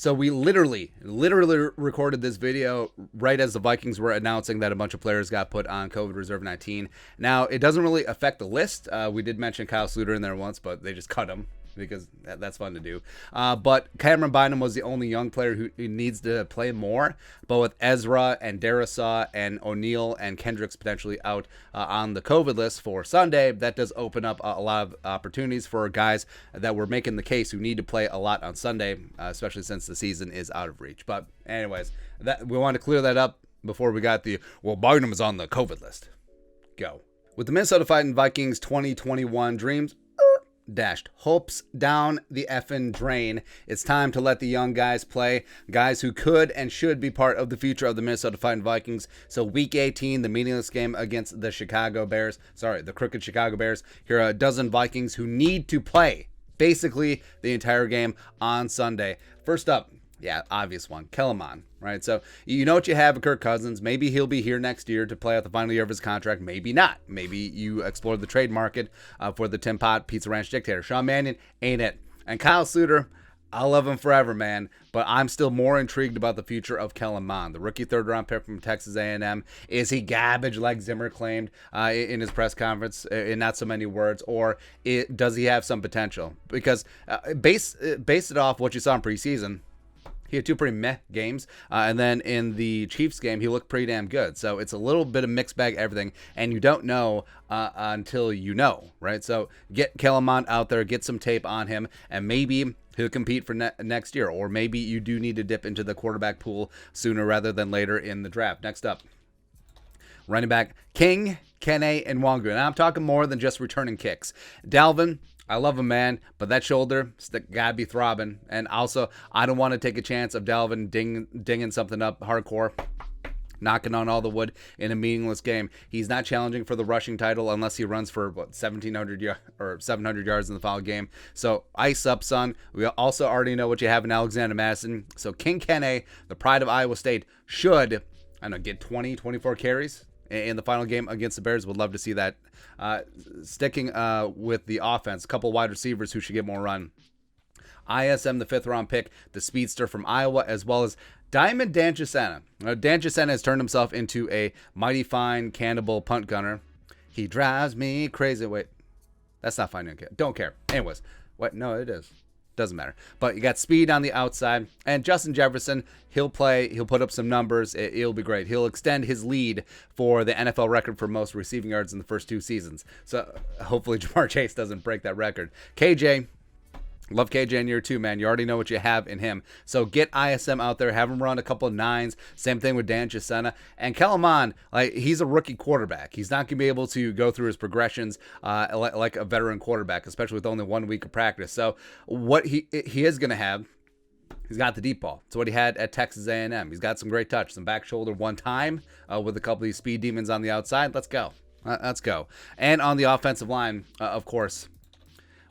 So we literally recorded this video right as the Vikings were announcing that a bunch of players got put on COVID Reserve 19. Now, it doesn't really affect the list. We did mention Kyle Sluter in there once, but they just cut him because that's fun to do. But Cameron Bynum was the only young player who needs to play more. But with Ezra and Darisaw and O'Neal and Kendricks potentially out on the COVID list for Sunday, that does open up a lot of opportunities for guys that were making the case who need to play a lot on Sunday, especially since the season is out of reach. But anyways, we want to clear that up before we got Bynum is on the COVID list. Go. With the Minnesota Vikings 2021 dreams dashed hopes down the effing drain, it's time to let the young guys play, guys who could and should be part of the future of the Minnesota Vikings. So week 18, the meaningless game against the the crooked Chicago Bears. Here are a dozen Vikings who need to play basically the entire game on Sunday. First up, obvious one, Kellen Mond, right? So you know what you have with Kirk Cousins. Maybe he'll be here next year to play out the final year of his contract. Maybe not. Maybe you explore the trade market for the Tim Pot Pizza Ranch dictator. Sean Mannion ain't it. And Kyle Sluter, I love him forever, man. But I'm still more intrigued about the future of Kellen Mond, the rookie third-round pick from Texas A&M. Is he garbage like Zimmer claimed in his press conference, in not so many words, or does he have some potential? Because base it off what you saw in preseason. He had two pretty meh games, and then in the Chiefs game, he looked pretty damn good. So it's a little bit of mixed bag everything, and you don't know until you know, right? So get Kellen Mond out there, get some tape on him, and maybe he'll compete for next year, or maybe you do need to dip into the quarterback pool sooner rather than later in the draft. Next up, running back King, Kene, and Wangu. And I'm talking more than just returning kicks. Dalvin, I love him, man, but that shoulder gotta be throbbing. And also, I don't want to take a chance of Dalvin dinging something up hardcore, knocking on all the wood in a meaningless game. He's not challenging for the rushing title unless he runs for 1,700 or 700 yards in the foul game. So ice up, son. We also already know what you have in Alexander Madison. So King Kene, the pride of Iowa State, should get 20, 24 carries in the final game against the Bears. Would love to see that. Sticking with the offense, a couple wide receivers who should get more run. ISM, the 5th-round pick, the speedster from Iowa, as well as Diamond Dan Chisena. Dan Chisena has turned himself into a mighty fine cannibal punt gunner. He drives me crazy. Wait, that's not fine. Don't care. Anyways, what? No, it is. Doesn't matter. But you got speed on the outside. And Justin Jefferson, he'll play. He'll put up some numbers. It'll be great. He'll extend his lead for the NFL record for most receiving yards in the first 2 seasons. So hopefully Jamar Chase doesn't break that record. KJ, love KJ in year 2, man. You already know what you have in him. So get ISM out there. Have him run a couple of 9s. Same thing with Dan Chisena. And Kellen Mond, he's a rookie quarterback. He's not going to be able to go through his progressions like a veteran quarterback, especially with only 1 week of practice. So what he is going to have, he's got the deep ball. It's what he had at Texas A&M. He's got some great touch, some back shoulder one time with a couple of these speed demons on the outside. Let's go. Let's go. And on the offensive line, of course,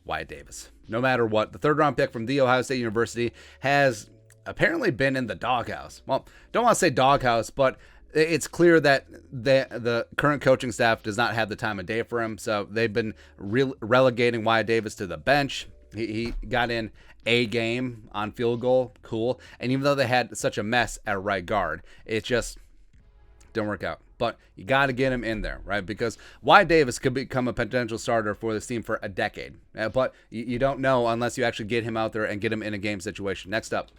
Wyatt Davis. No matter what, the 3rd-round pick from The Ohio State University has apparently been in the doghouse. Well, don't want to say doghouse, but it's clear that the current coaching staff does not have the time of day for him. So they've been relegating Wyatt Davis to the bench. He got in a game on field goal. Cool. And even though they had such a mess at right guard, it just didn't work out. But you got to get him in there, right? Because Wyatt Davis could become a potential starter for this team for a decade. But you don't know unless you actually get him out there and get him in a game situation. Next up,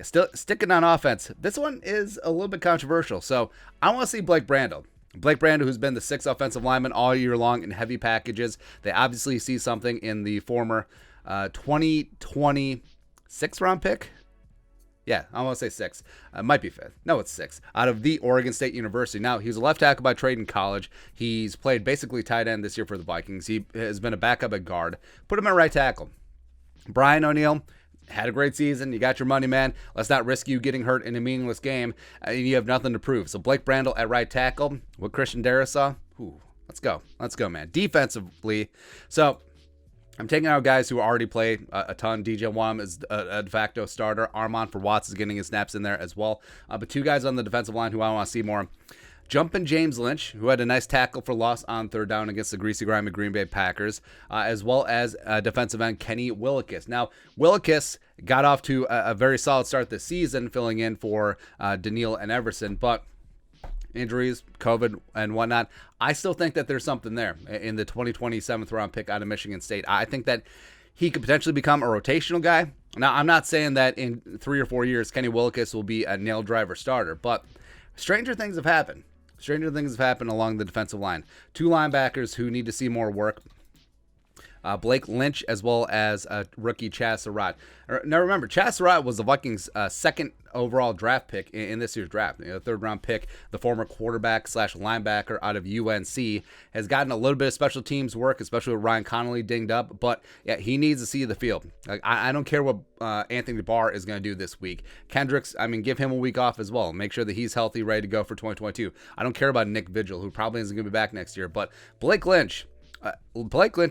still sticking on offense. This one is a little bit controversial. So I want to see Blake Brandel. Blake Brandel, who's been the 6th offensive lineman all year long in heavy packages. They obviously see something in the former 2020 6th-round pick. Yeah, I want to say 6. Might be 5th. No, it's 6. Out of the Oregon State University. Now, he was a left tackle by trade in college. He's played basically tight end this year for the Vikings. He has been a backup at guard. Put him at right tackle. Brian O'Neill had a great season. You got your money, man. Let's not risk you getting hurt in a meaningless game. You have nothing to prove. So Blake Brandel at right tackle with Christian Darisaw. Let's go. Let's go, man. Defensively, so I'm taking out guys who already play a ton. DJ Wam is a de facto starter. Armand for Watts is getting his snaps in there as well. But 2 guys on the defensive line who I want to see more. Jumping James Lynch, who had a nice tackle for loss on third down against the greasy, grimy Green Bay Packers, as well as defensive end Kenny Willekes. Now, Willekes got off to a very solid start this season, filling in for Daniil and Everson, but injuries, COVID, and whatnot, I still think that there's something there in the 2020 7th round pick out of Michigan State. I think that he could potentially become a rotational guy. Now, I'm not saying that in 3 or 4 years, Kenny Willekes will be a nail driver starter, but stranger things have happened. Stranger things have happened along the defensive line. 2 linebackers who need to see more work. Blake Lynch as well as rookie Chaz Surratt. Now remember, Chaz Surratt was the Vikings' second overall draft pick in this year's draft. Third round pick, the former quarterback / linebacker out of UNC, has gotten a little bit of special teams work, especially with Ryan Connolly dinged up. But yeah, he needs to see the field. I don't care what Anthony Barr is going to do this week. Kendricks, give him a week off as well. Make sure that he's healthy, ready to go for 2022. I don't care about Nick Vigil, who probably isn't going to be back next year. But Blake Lynch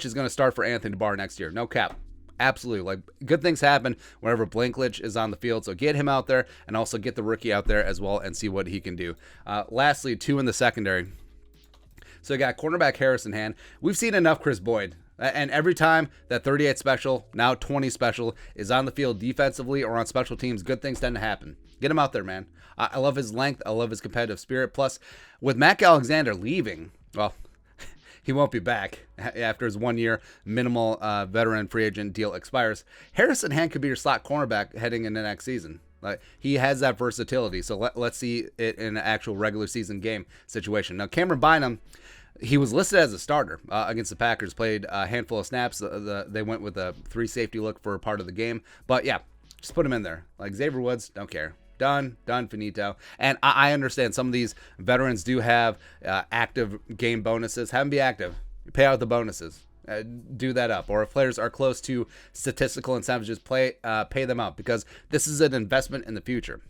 is going to start for Anthony Barr next year. No cap. Absolutely. Good things happen whenever Blake Lynch is on the field. So get him out there and also get the rookie out there as well and see what he can do. Lastly, 2 in the secondary. So you got cornerback Harrison Hand. We've seen enough Chris Boyd. And every time that 38 special, now 20 special, is on the field defensively or on special teams, good things tend to happen. Get him out there, man. I love his length. I love his competitive spirit. Plus, with Mac Alexander leaving, well, he won't be back after his 1-year minimal veteran free agent deal expires. Harrison Hand could be your slot cornerback heading into next season. He has that versatility, so let's see it in an actual regular season game situation. Now, Cameron Bynum, he was listed as a starter against the Packers, played a handful of snaps. They went with a 3 safety look for part of the game. But yeah, just put him in there. Xavier Woods, don't care. Done, finito. And I understand some of these veterans do have active game bonuses. Have them be active. Pay out the bonuses. Do that up. Or if players are close to statistical incentives, just pay them out, because this is an investment in the future.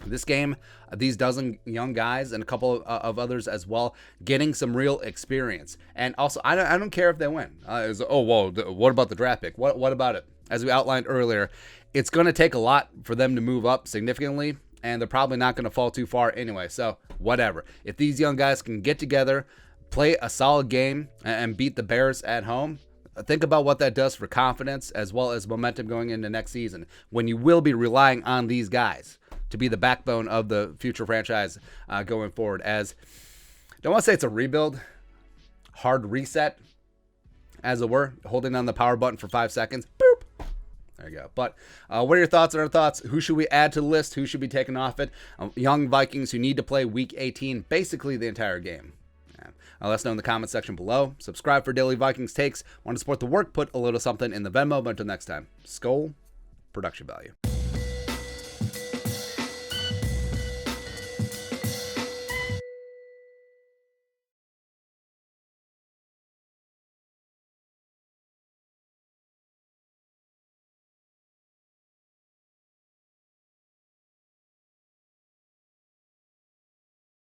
This game, these dozen young guys and a couple of others as well, getting some real experience. And also, I don't care if they win. What about the draft pick? What about it? As we outlined earlier, it's going to take a lot for them to move up significantly, and they're probably not going to fall too far anyway. So whatever. If these young guys can get together, play a solid game, and beat the Bears at home, think about what that does for confidence as well as momentum going into next season, when you will be relying on these guys to be the backbone of the future franchise going forward. As I don't want to say it's a rebuild, hard reset, as it were, holding on the power button for 5 seconds. Boop. There you go. But what are your thoughts on our thoughts? Who should we add to the list? Who should be taken off it? Young Vikings who need to play Week 18, basically the entire game. Let us know in the comment section below. Subscribe for daily Vikings takes. Want to support the work? Put a little something in the Venmo. But until next time, Skol, production value.